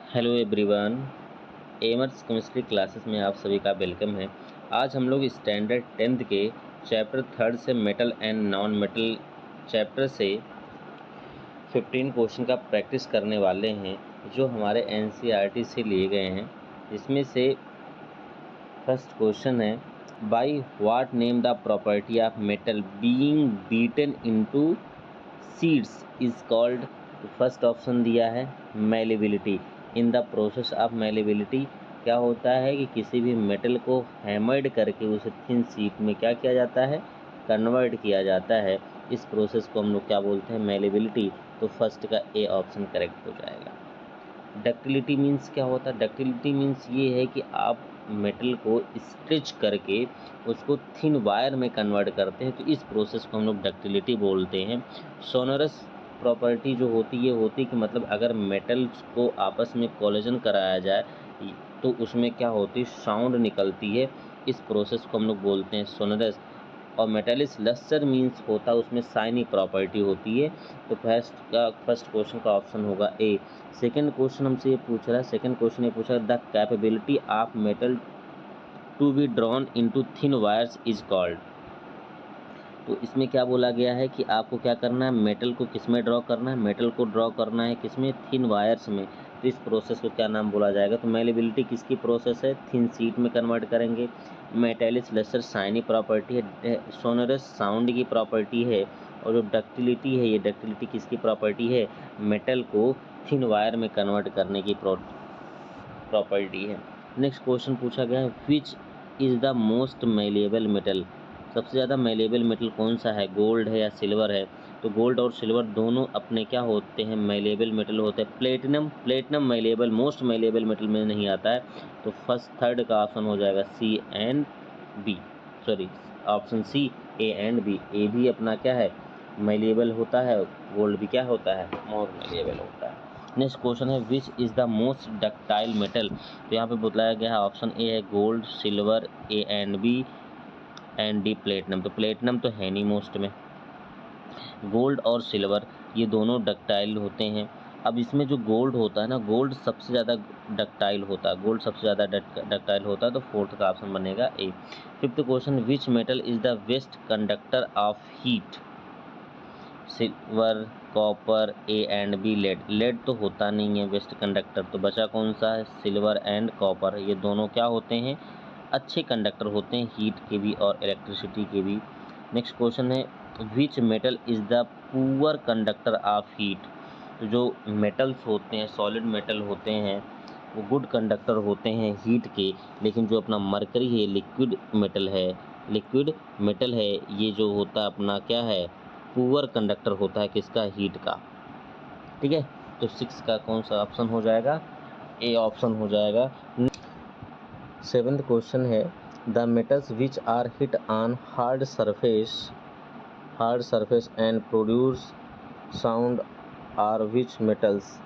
Hello everyone, एमर्स chemistry classes में आप सभी का वेलकम है। आज हम लोग स्टैंडर्ड 10th के चैप्टर 3 से metal and non metal chapter से 15 क्वेश्चन का प्रैक्टिस करने वाले हैं जो हमारे एनसीईआरटी से लिए गए हैं। इसमें से फर्स्ट क्वेश्चन है, by what name the property of metal being beaten into seeds is called. First option दिया है malleability. In the process of malleability क्या होता है कि किसी भी मेटल को हैमर्ड करके उसे थिन शीट में क्या किया जाता है, कन्वर्ट किया जाता है। इस प्रोसेस को हम लोग क्या बोलते हैं, मेलेबिलिटी। तो फर्स्ट का ए ऑप्शन करेक्ट हो जाएगा। डक्टिलिटी मीन्स क्या होता है? डक्टिलिटी मीन्स ये है कि आप मेटल को स्ट्रेच करके उसको थिन वायर में कन्वर्ट करते हैं, तो इस प्रोसेस को हम लोग डक्टिलिटी बोलते हैं। सोनरस प्रॉपर्टी जो होती है कि मतलब अगर मेटल्स को आपस में कोलिजन कराया जाए तो उसमें क्या होती है, साउंड निकलती है। इस प्रोसेस को हम लोग बोलते हैं सोनरस। और मेटालिस लस्टर मीन्स होता है उसमें शाइनी प्रॉपर्टी होती है। तो फर्स्ट क्वेश्चन का ऑप्शन होगा ए। सेकंड क्वेश्चन हमसे ये पूछ रहा है, सेकंड क्वेश्चन ये पूछा the capability of metal to be drawn into thin wires is called. तो इसमें क्या बोला गया है कि आपको क्या करना है, मेटल को किस में ड्रॉ करना है, मेटल को ड्रॉ करना है किस में, थिन वायर्स में। तो इस प्रोसेस को क्या नाम बोला जाएगा? तो मेलेबिलिटी किसकी प्रोसेस है, थिन शीट में कन्वर्ट करेंगे। मेटालिस लस्टर शाइनी प्रॉपर्टी है, सोनरस साउंड की प्रॉपर्टी है। और जो डक्टिलिटी है, ये डक्टिलिटी किसकी प्रॉपर्टी है, मेटल को थिन वायर में कन्वर्ट करने की प्रॉपर्टी है। नेक्स्ट क्वेश्चन पूछा गया है, which is the most malleable metal. सबसे ज़्यादा मेलेबल मेटल कौन सा है, गोल्ड है या सिल्वर है? तो गोल्ड और सिल्वर दोनों अपने क्या होते हैं, मेलेबल मेटल होते हैं। Platinum malleable, most malleable metal में नहीं आता है। तो थर्ड का ऑप्शन हो जाएगा C and B, sorry option C, A and B. A भी अपना क्या है, मेलेबल होता है, गोल्ड भी क्या होता है, मोर मेलेबल होता है। नेक्स्ट क्वेश्चन है, which is the most ductile metal. तो यहाँ पे बताया गया है ऑप्शन ए है gold, silver, A and B and D platinum. तो प्लेटिनम तो है नहीं मोस्ट में, गोल्ड और सिल्वर ये दोनों डक्टाइल होते हैं। अब इसमें जो गोल्ड होता है ना, गोल्ड सबसे ज़्यादा डक्टाइल होता है, गोल्ड सबसे ज़्यादा डक्टाइल होता है। तो फोर्थ का ऑप्शन बनेगा A. Fifth question, which metal is the best conductor of heat. Silver, copper, A and B lead. Lead तो होता नहीं है वेस्ट कंडक्टर, तो बचा कौन सा है, सिल्वर एंड कॉपर। ये दोनों क्या होते हैं, अच्छे कंडक्टर होते हैं हीट के भी और इलेक्ट्रिसिटी के भी। नेक्स्ट क्वेश्चन है, which metal is the poor conductor of heat. तो जो मेटल्स होते हैं, सॉलिड मेटल होते हैं, वो गुड कंडक्टर होते हैं हीट के। लेकिन जो अपना मरकरी है, लिक्विड मेटल है, ये जो होता है अपना क्या है, पुअर कंडक्टर होता है किसका, हीट का। ठीक है, तो 6 का कौन सा ऑप्शन हो जाएगा, ए ऑप्शन हो जाएगा। सेवेंथ क्वेश्चन है, the metals which are hit on hard surface and produce sound are which metals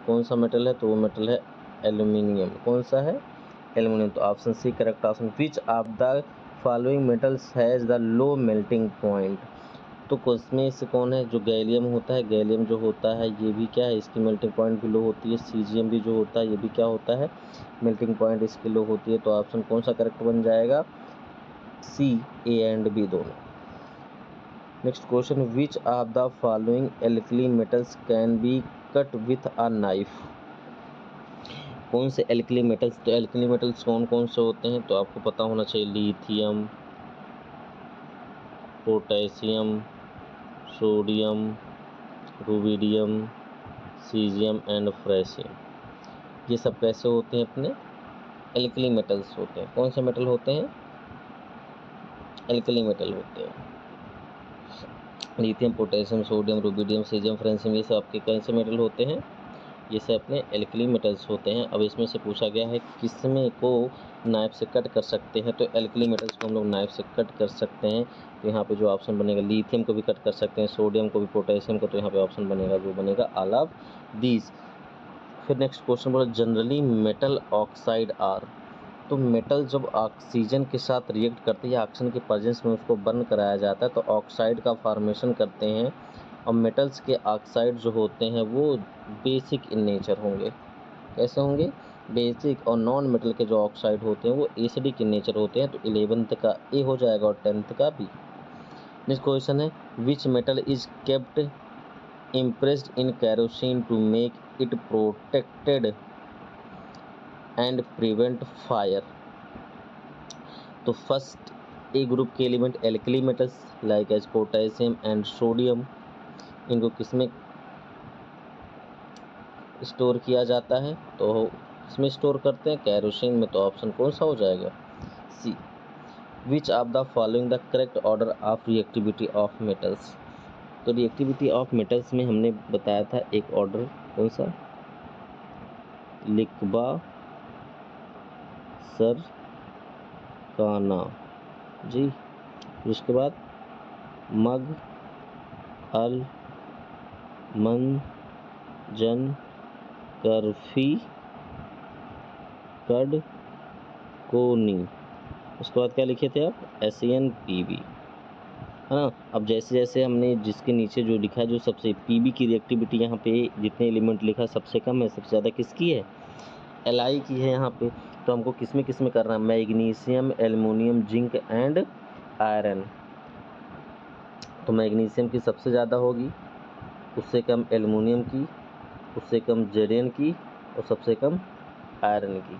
कौन सा मेटल है? तो वो मेटल है एल्यूमिनियम। कौन सा है, एल्यूमिनियम। तो option C correct option. Which of the following metals has the low melting point. तो इसमें से कौन है, जो गैलियम होता है, गैलियम जो होता है ये भी क्या है, इसकी मेल्टिंग पॉइंट भी लो होती है। सीजियम भी जो होता है ये भी क्या होता है, मेल्टिंग पॉइंट इसकी लो होती है। तो ऑप्शन कौन सा करेक्ट बन जाएगा, सी, ए एंड बी दोनों। Next question, which of the following alkali metals can be cut with a knife. कौन से एल्कली मेटल्स, तो एल्कली मेटल्स कौन कौन से होते हैं? तो आपको पता होना चाहिए, lithium, potassium, sodium, rubidium, caesium and francium. ये सब कैसे होते हैं, अपने एल्कली मेटल्स होते हैं। कौन से मेटल होते हैं, एल्कली मेटल होते हैं। Lithium, potassium, sodium, rubidium, caesium, francium, ये सब आपके कैसे मेटल होते हैं, ये सब अपने एल्कली मेटल्स होते हैं। अब इसमें से पूछा गया है किसमें को नाइफ से कट कर सकते हैं। तो एल्कली मेटल्स को हम लोग नाइफ से कट कर सकते हैं। तो यहाँ पे जो ऑप्शन बनेगा, लिथियम को भी कट कर सकते हैं, सोडियम को भी, पोटेशियम को। तो यहाँ पे ऑप्शन बनेगा जो बनेगा ऑल ऑफ दीज। फिर नेक्स्ट क्वेश्चन बोला, जनरली मेटल ऑक्साइड आर। तो मेटल जब ऑक्सीजन के साथ रिएक्ट करते हैं या ऑक्सीजन के प्रेजेंस में उसको बर्न कराया जाता है तो ऑक्साइड का फॉर्मेशन करते हैं। और मेटल्स के ऑक्साइड जो होते हैं वो बेसिक इन नेचर होंगे। कैसे होंगे? बेसिक और नॉन मेटल के जो ऑक्साइड होते हैं वो एसिडिक इन नेचर होते हैं, तो 11th का ए हो जाएगा और 10th का बी। नेक्स्ट क्वेश्चन है which metal is kept impressed in kerosene to make it protected and prevent fire. तो फर्स्ट ए ग्रुप के element alkali metals like as potassium and sodium, इनको किसमें स्टोर किया जाता है? तो किसमें स्टोर करते हैं? कैरोसिन में। तो ऑप्शन कौन सा हो जाएगा? C. Which of the following the correct order of reactivity of metals. तो रिएक्टिविटी ऑफ मेटल्स में हमने बताया था एक ऑर्डर कौन सा? लिकबा सर काना जी। उसके बाद मग अल मन जन करफी कड कोनी। उसके बाद क्या लिखे थे आप? SNPB, है ना। अब जैसे जैसे हमने जिसके नीचे जो लिखा है, जो सबसे PB की रिएक्टिविटी यहाँ पे जितने एलिमेंट लिखा सबसे कम है, सबसे ज़्यादा किसकी है? Li की है यहाँ पे। तो हमको किसमें किसमें करना है? Magnesium, aluminium, zinc and iron. तो मैग्नीशियम की सबसे ज़्यादा होगी, उससे कम एल्युमिनियम की, उससे कम जेरेन की और सबसे कम आयरन की।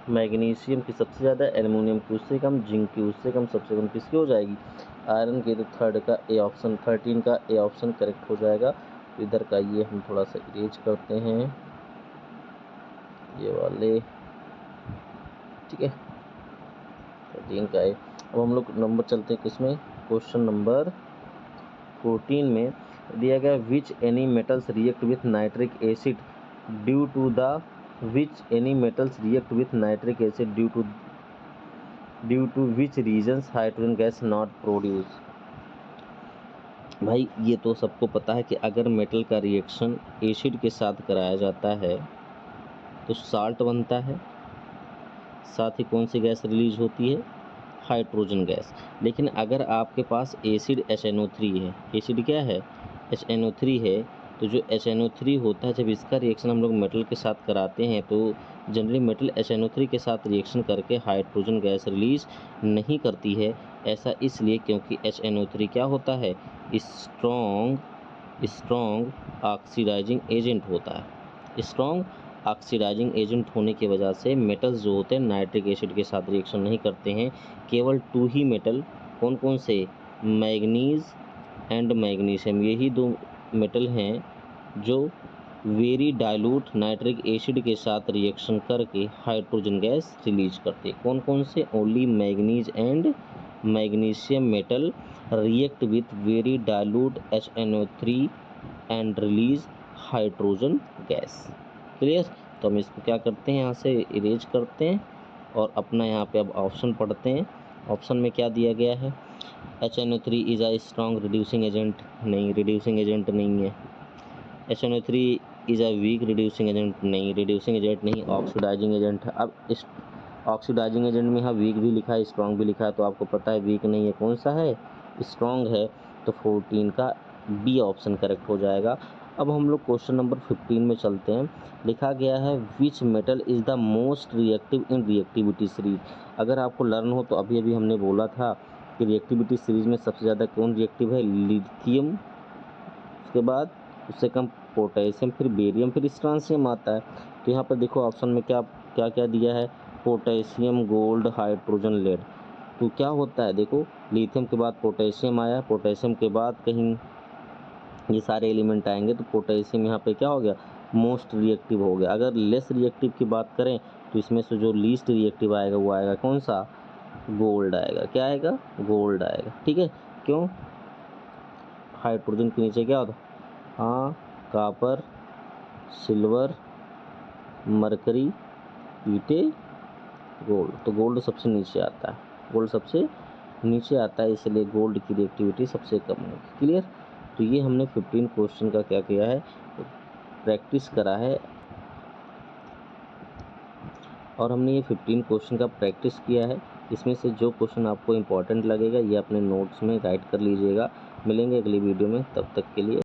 मैग्नीशियम की सबसे ज़्यादा, एल्युमिनियम की उससे कम, जिंक की उससे कम, सबसे कम किसकी हो जाएगी? आयरन की। तो थर्ड का ए ऑप्शन, 13 का ए ऑप्शन करेक्ट हो जाएगा। तो इधर का ये हम थोड़ा सा इरेज करते हैं, ये वाले, ठीक है। 13 का ए। अब हम लोग नंबर चलते हैं किसमें? क्वेश्चन नंबर 14 में दिया गया which any metals react with nitric acid due to the which any metals react with nitric acid due to which reasons hydrogen gas not produce। भाई ये तो सबको पता है कि अगर मेटल का रिएक्शन एसिड के साथ कराया जाता है तो साल्ट बनता है, साथ ही कौन सी गैस रिलीज होती है? Hydrogen gas. लेकिन अगर आपके पास एसिड HNO3 है, एसिड क्या है? HNO3 है। तो जो HNO3 होता है, जब इसका रिएक्शन हम लोग मेटल के साथ कराते हैं तो जनरली मेटल HNO3 के साथ रिएक्शन करके हाइड्रोजन गैस रिलीज नहीं करती है। ऐसा इसलिए क्योंकि HNO3 क्या होता है? स्ट्रॉन्ग ऑक्सीडाइजिंग एजेंट होता है। स्ट्रॉन्ग ऑक्सीडाइजिंग एजेंट होने की वजह से मेटल्स जो होते हैं नाइट्रिक एसिड के साथ रिएक्शन नहीं करते हैं। केवल 2 ही मेटल, कौन कौन से? मैग्नीज एंड मैग्नीशियम, यही 2 मेटल हैं जो वेरी डाइल्यूट नाइट्रिक एसिड के साथ रिएक्शन करके हाइड्रोजन गैस रिलीज करते हैं। कौन कौन से? Only manganese and magnesium metal react with very dilute HNO3 and release hydrogen gas. Clear? तो हम इसको क्या करते हैं, यहाँ से इरेज करते हैं और अपना यहाँ पे अब ऑप्शन पढ़ते हैं। ऑप्शन में क्या दिया गया है? HNO3 is a strong reducing agent. नहीं, रिड्यूसिंग एजेंट नहीं है। HNO3 is a weak reducing agent. नहीं, रिड्यूसिंग एजेंट नहीं, ऑक्सीडाइजिंग एजेंट है। अब इस ऑक्सीडाइजिंग एजेंट में यहाँ वीक भी लिखा है, स्ट्रॉन्ग भी लिखा है, तो आपको पता है वीक नहीं है, कौन सा है? स्ट्रॉन्ग है। तो 14 का बी ऑप्शन करेक्ट हो जाएगा। अब हम लोग क्वेश्चन नंबर 15 में चलते हैं। लिखा गया है which metal is the most reactive in reactivity series. अगर आपको लर्न हो तो अभी अभी हमने बोला था कि रिएक्टिविटी सीरीज में सबसे ज़्यादा कौन रिएक्टिव है? लिथियम, उसके बाद उससे कम पोटेशियम, फिर बेरियम, फिर स्ट्रांसियम आता है। तो यहाँ पर देखो ऑप्शन में क्या क्या क्या दिया है? Potassium, gold, hydrogen, lead. तो क्या होता है? देखो लिथियम के बाद पोटेशियम आया, पोटेशियम के बाद कहीं ये सारे एलिमेंट आएंगे, तो पोटेशियम यहाँ पे क्या हो गया? मोस्ट रिएक्टिव हो गया। अगर लेस रिएक्टिव की बात करें तो इसमें से जो लीस्ट रिएक्टिव आएगा वो आएगा कौन सा? गोल्ड आएगा। क्या आएगा? गोल्ड आएगा। ठीक है, क्यों? हाइड्रोजन के नीचे क्या होता? हाँ, कॉपर, सिल्वर, मरकरी, ईटे, गोल्ड। तो गोल्ड सबसे नीचे आता है, गोल्ड सबसे नीचे आता है, इसलिए गोल्ड की रिएक्टिविटी सबसे कम है। क्लियर? तो ये हमने 15 क्वेश्चन का क्या किया है? प्रैक्टिस करा है और हमने ये 15 क्वेश्चन का प्रैक्टिस किया है। इसमें से जो क्वेश्चन आपको इम्पोर्टेंट लगेगा ये अपने नोट्स में राइट कर लीजिएगा। मिलेंगे अगली वीडियो में, तब तक के लिए